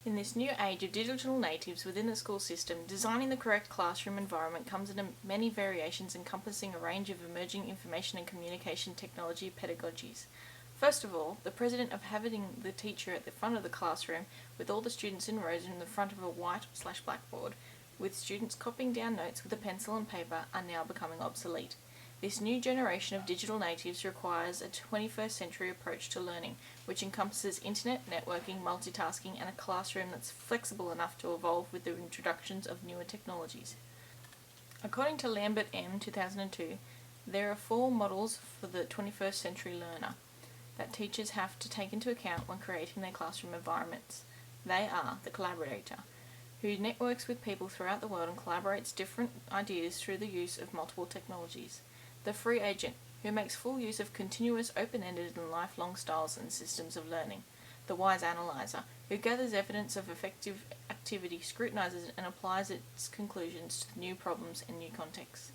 In this new age of digital natives within the school system, designing the correct classroom environment comes in many variations encompassing a range of emerging information and communication technology pedagogies. First of all, the precedent of having the teacher at the front of the classroom with all the students in rows in the front of a white/blackboard, with students copying down notes with a pencil and paper, are now becoming obsolete. This new generation of digital natives requires a 21st century approach to learning, which encompasses internet, networking, multitasking, and a classroom that's flexible enough to evolve with the introductions of newer technologies. According to Lambert M. 2002, there are 4 models for the 21st century learner that teachers have to take into account when creating their classroom environments. They are the collaborator, who networks with people throughout the world and collaborates different ideas through the use of multiple technologies. The free agent, who makes full use of continuous, open-ended and lifelong styles and systems of learning. The wise analyzer, who gathers evidence of effective activity, scrutinizes and applies its conclusions to new problems and new contexts.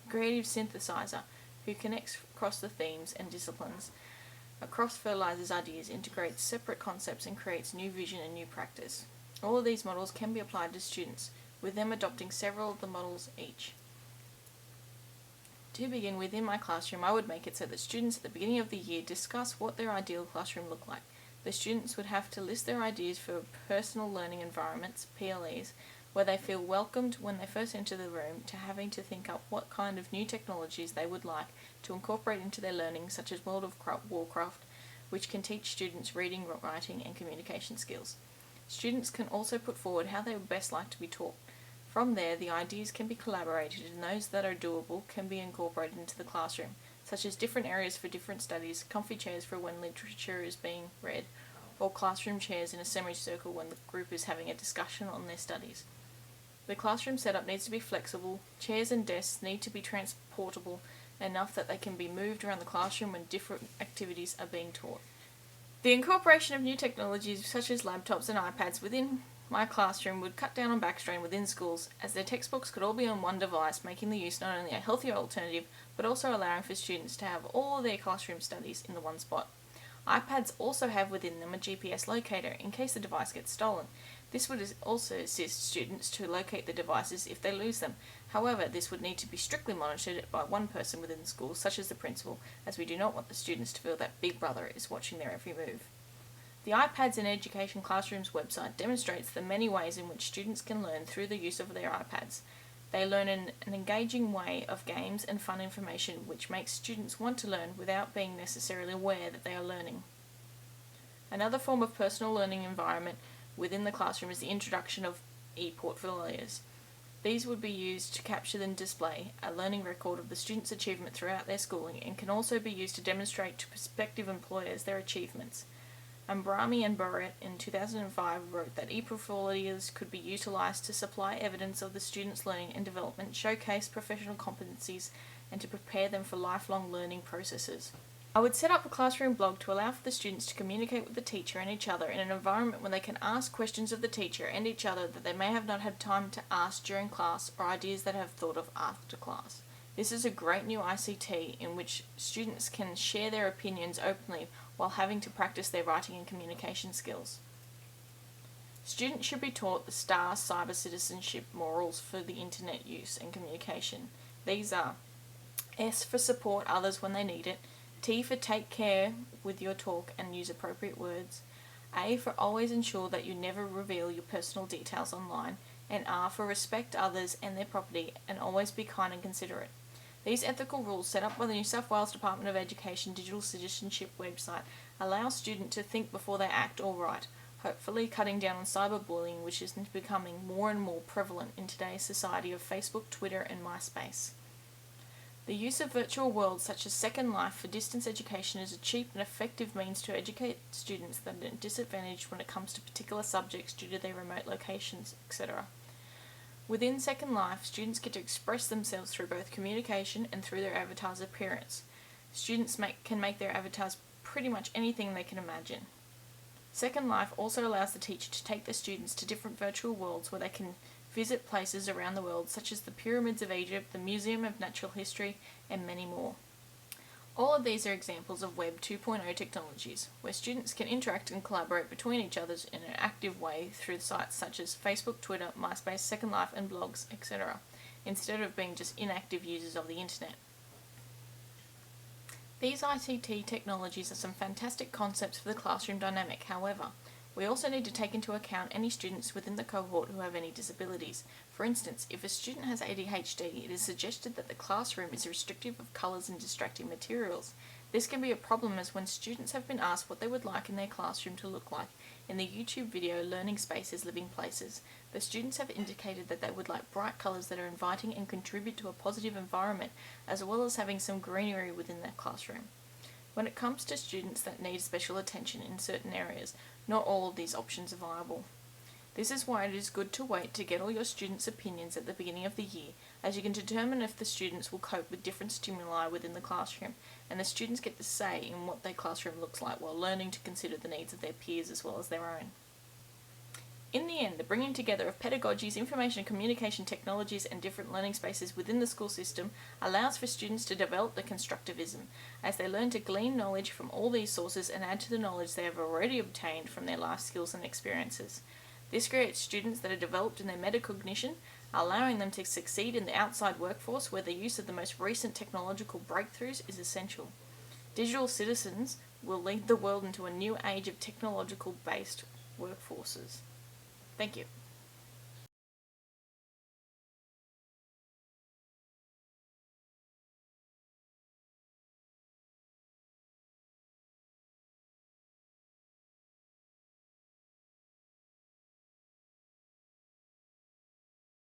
The creative synthesizer, who connects across the themes and disciplines, cross-fertilizes ideas, integrates separate concepts and creates new vision and new practice. All of these models can be applied to students, with them adopting several of the models each. To begin, within my classroom, I would make it so that students at the beginning of the year discuss what their ideal classroom looked like. The students would have to list their ideas for personal learning environments, PLEs, where they feel welcomed when they first enter the room, to having to think up what kind of new technologies they would like to incorporate into their learning, such as World of Warcraft, which can teach students reading, writing, and communication skills. Students can also put forward how they would best like to be taught. From there, the ideas can be collaborated, and those that are doable can be incorporated into the classroom, such as different areas for different studies, comfy chairs for when literature is being read, or classroom chairs in a semicircle when the group is having a discussion on their studies. The classroom setup needs to be flexible. Chairs and desks need to be transportable enough that they can be moved around the classroom when different activities are being taught. The incorporation of new technologies such as laptops and iPads within my classroom would cut down on backstrain within schools, as their textbooks could all be on one device, making the use not only a healthier alternative, but also allowing for students to have all their classroom studies in the one spot. iPads also have within them a GPS locator in case the device gets stolen. This would also assist students to locate the devices if they lose them. However, this would need to be strictly monitored by one person within the school, such as the principal, as we do not want the students to feel that Big Brother is watching their every move. The iPads in Education Classrooms website demonstrates the many ways in which students can learn through the use of their iPads. They learn in an engaging way of games and fun information, which makes students want to learn without being necessarily aware that they are learning. Another form of personal learning environment within the classroom is the introduction of e-portfolios. These would be used to capture and display a learning record of the student's achievement throughout their schooling, and can also be used to demonstrate to prospective employers their achievements. Ambrami and Barrett in 2005 wrote that e-portfolios could be utilised to supply evidence of the student's learning and development, showcase professional competencies, and to prepare them for lifelong learning processes. I would set up a classroom blog to allow for the students to communicate with the teacher and each other in an environment where they can ask questions of the teacher and each other that they may have not had time to ask during class, or ideas that have thought of after class. This is a great new ICT in which students can share their opinions openly while having to practice their writing and communication skills. Students should be taught the STAR cyber citizenship morals for the internet use and communication. These are S for support others when they need it, T for take care with your talk and use appropriate words, A for always ensure that you never reveal your personal details online, and R for respect others and their property and always be kind and considerate. These ethical rules set up by the New South Wales Department of Education Digital Citizenship website allow students to think before they act or write, hopefully cutting down on cyberbullying, which is becoming more and more prevalent in today's society of Facebook, Twitter and MySpace. The use of virtual worlds such as Second Life for distance education is a cheap and effective means to educate students that are disadvantaged when it comes to particular subjects due to their remote locations, etc. Within Second Life, students get to express themselves through both communication and through their avatar's appearance. Students can make their avatars pretty much anything they can imagine. Second Life also allows the teacher to take the students to different virtual worlds where they can visit places around the world such as the Pyramids of Egypt, the Museum of Natural History, and many more. All of these are examples of Web 2.0 technologies, where students can interact and collaborate between each other in an active way through sites such as Facebook, Twitter, MySpace, Second Life and blogs, etc., instead of being just inactive users of the internet. These ICT technologies are some fantastic concepts for the classroom dynamic. However, we also need to take into account any students within the cohort who have any disabilities. For instance, if a student has ADHD, it is suggested that the classroom is restrictive of colours and distracting materials. This can be a problem, as when students have been asked what they would like in their classroom to look like in the YouTube video Learning Spaces Living Places, the students have indicated that they would like bright colours that are inviting and contribute to a positive environment, as well as having some greenery within their classroom. When it comes to students that need special attention in certain areas, not all of these options are viable. This is why it is good to wait to get all your students' opinions at the beginning of the year, as you can determine if the students will cope with different stimuli within the classroom, and the students get to say in what their classroom looks like while learning to consider the needs of their peers as well as their own. In the end, the bringing together of pedagogies, information and communication technologies and different learning spaces within the school system allows for students to develop the constructivism, as they learn to glean knowledge from all these sources and add to the knowledge they have already obtained from their life skills and experiences. This creates students that are developed in their metacognition, allowing them to succeed in the outside workforce where the use of the most recent technological breakthroughs is essential. Digital citizens will lead the world into a new age of technological-based workforces. Thank you.